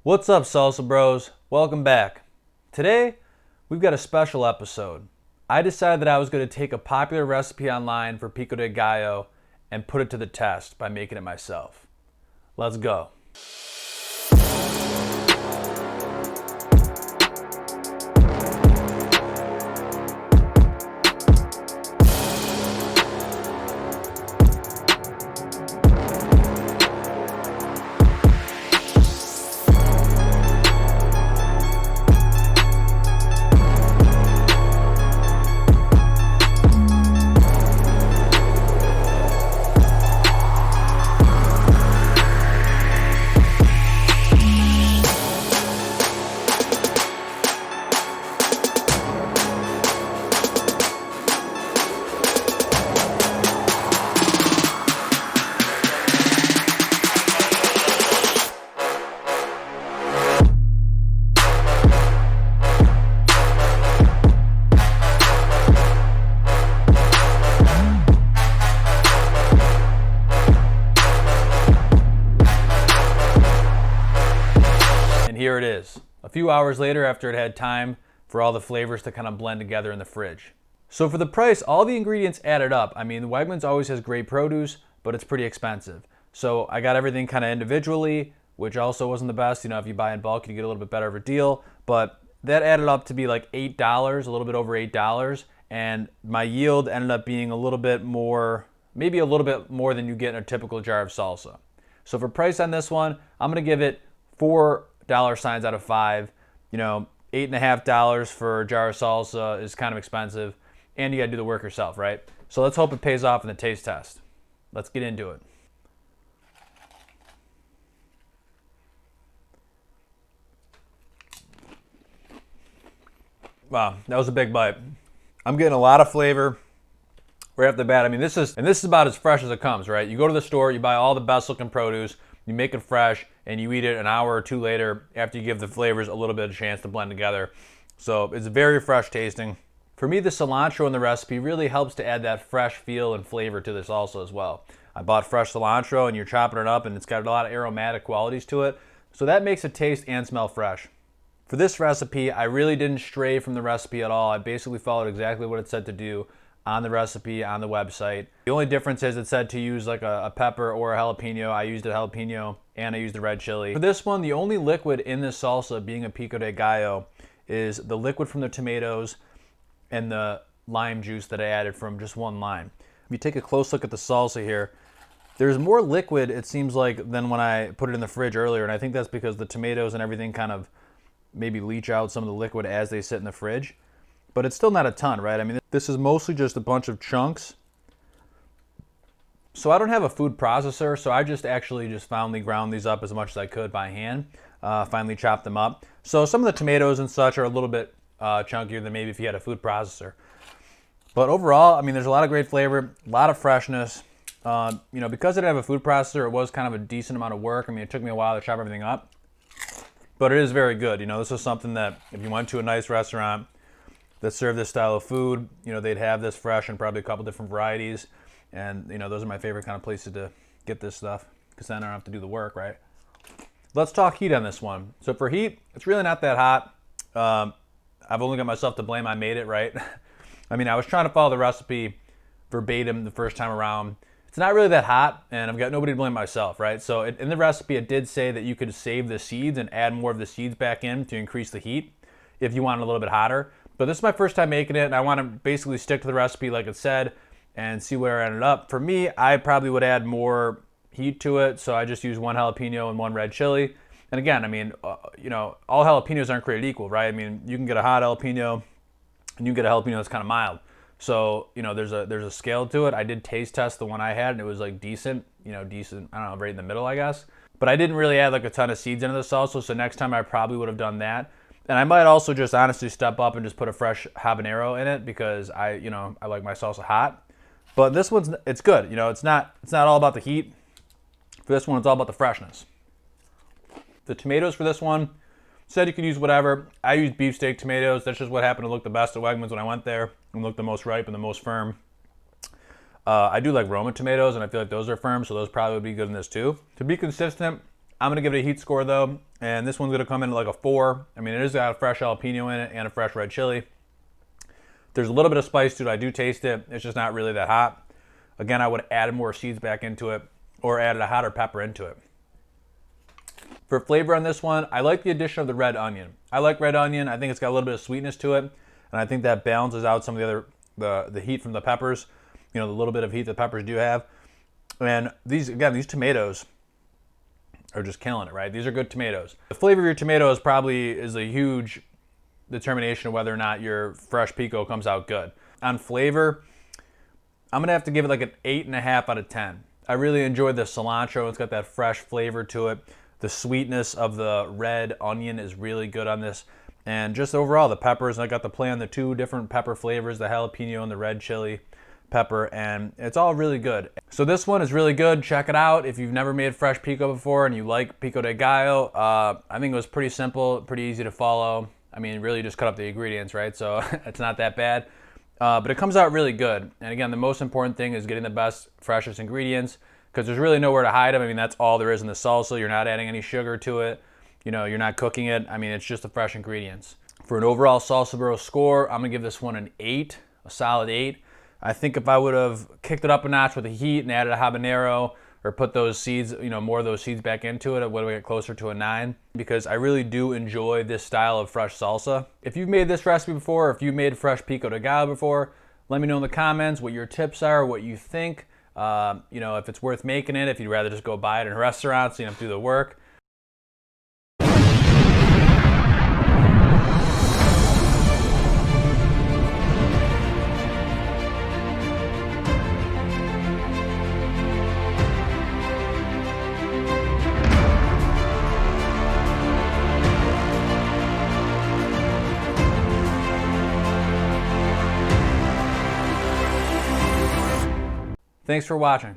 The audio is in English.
What's up, Salsa Bros? Welcome back. Today, we've got a special episode. I decided that I was going to take a popular recipe online for Pico de Gallo and put it to the test by making it myself. Let's go. Here it is, a few hours later after it had time for all the flavors to kind of blend together in the fridge. So for the price, all the ingredients added up. I mean, Wegmans always has great produce, but it's pretty expensive. So I got everything kind of individually, which also wasn't the best. You know, if you buy in bulk, you get a little bit better of a deal. But that added up to be like $8, a little bit over $8. And my yield ended up being a little bit more, maybe a little bit more than you get in a typical jar of salsa. So for price on this one, I'm going to give it $4 out of 5. You know, $8.50 for a jar of salsa is kind of expensive, and you got to do the work yourself, right? So let's hope it pays off in the taste test. Let's get into it. Wow, that was a big bite. I'm getting a lot of flavor right off the bat. I mean, this is about as fresh as it comes, right? You go to the store, you buy all the best looking produce, you make it fresh, and you eat it an hour or two later after you give the flavors a little bit of a chance to blend together. So it's very fresh tasting. For me, the cilantro in the recipe really helps to add that fresh feel and flavor to this also as well. I bought fresh cilantro, and you're chopping it up, and it's got a lot of aromatic qualities to it. So that makes it taste and smell fresh. For this recipe, I really didn't stray from the recipe at all. I basically followed exactly what it said to do on the recipe on the website. The only difference is it said to use like a pepper or a jalapeno. I used a jalapeno and I used the red chili. For this one, the only liquid in this salsa, being a Pico de Gallo, is the liquid from the tomatoes and the lime juice that I added from just one lime. If you take a close look at the salsa here, there's more liquid, it seems like, than when I put it in the fridge earlier, and I think that's because the tomatoes and everything kind of maybe leach out some of the liquid as they sit in the fridge. But it's still not a ton, right? I mean, this is mostly just a bunch of chunks. So I don't have a food processor, so I just finely ground these up as much as I could by hand, finely chopped them up. So some of the tomatoes and such are a little bit chunkier than maybe if you had a food processor. But overall, I mean, there's a lot of great flavor, a lot of freshness. You know, because I didn't have a food processor, it was kind of a decent amount of work. I mean, it took me a while to chop everything up, but it is very good. You know, this is something that if you went to a nice restaurant that serve this style of food, you know, they'd have this fresh and probably a couple different varieties. And, you know, those are my favorite kind of places to get this stuff because then I don't have to do the work, right? Let's talk heat on this one. So for heat, it's really not that hot. I've only got myself to blame. I made it, right? I mean, I was trying to follow the recipe verbatim the first time around. It's not really that hot, and I've got nobody to blame myself, right? So in the recipe, it did say that you could save the seeds and add more of the seeds back in to increase the heat if you want it a little bit hotter. But this is my first time making it, and I want to basically stick to the recipe like it said and see where I ended up. For me, I probably would add more heat to it, so I just use one jalapeno and one red chili. And again, I mean, you know, all jalapenos aren't created equal, right? I mean, you can get a hot jalapeno, and you can get a jalapeno that's kind of mild. So, you know, there's a scale to it. I did taste test the one I had, and it was like decent, I don't know, right in the middle, I guess. But I didn't really add like a ton of seeds into the salsa, so next time I probably would have done that. And I might also just honestly step up and just put a fresh habanero in it because I like my salsa hot. But this one's, it's good. You know, it's not all about the heat. For this one, it's all about the freshness. The tomatoes for this one, said you could use whatever. I used beefsteak tomatoes. That's just what happened to look the best at Wegmans when I went there and looked the most ripe and the most firm. I do like Roma tomatoes, and I feel like those are firm, so those probably would be good in this too. To be consistent, I'm going to give it a heat score though, and this one's going to come in like a 4. I mean, it has got a fresh jalapeno in it and a fresh red chili. There's a little bit of spice to it. I do taste it. It's just not really that hot. Again, I would have added more seeds back into it or added a hotter pepper into it. For flavor on this one, I like the addition of the red onion. I like red onion. I think it's got a little bit of sweetness to it, and I think that balances out some of the other the heat from the peppers. You know, the little bit of heat the peppers do have. And these tomatoes are just killing it, right? These are good tomatoes. The flavor of your tomatoes probably is a huge determination of whether or not your fresh pico comes out good. On flavor, I'm gonna have to give it like an 8.5 out of 10. I really enjoyed the cilantro. It's got that fresh flavor to it. The sweetness of the red onion is really good on this. And just overall, the peppers, I got to play on the 2 different pepper flavors, the jalapeno and the red chili pepper, and it's all really good. So this one is really good. Check it out. If you've never made fresh pico before and you like Pico de Gallo, I think it was pretty simple, pretty easy to follow. I mean, really just cut up the ingredients, right? So it's not that bad. But it comes out really good. And again, the most important thing is getting the best, freshest ingredients, because there's really nowhere to hide them. I mean, that's all there is in the salsa. You're not adding any sugar to it. You know, you're not cooking it. I mean, it's just the fresh ingredients. For an overall Salsa Bro score, I'm gonna give this one an 8, a solid 8. I think if I would have kicked it up a notch with the heat and added a habanero or put those seeds, you know, more of those seeds back into it, would have get closer to a 9, because I really do enjoy this style of fresh salsa. If you've made this recipe before, or if you've made fresh Pico de Gallo before, let me know in the comments what your tips are, what you think. You know, if it's worth making it, if you'd rather just go buy it in a restaurant so you don't have to do the work. Thanks for watching.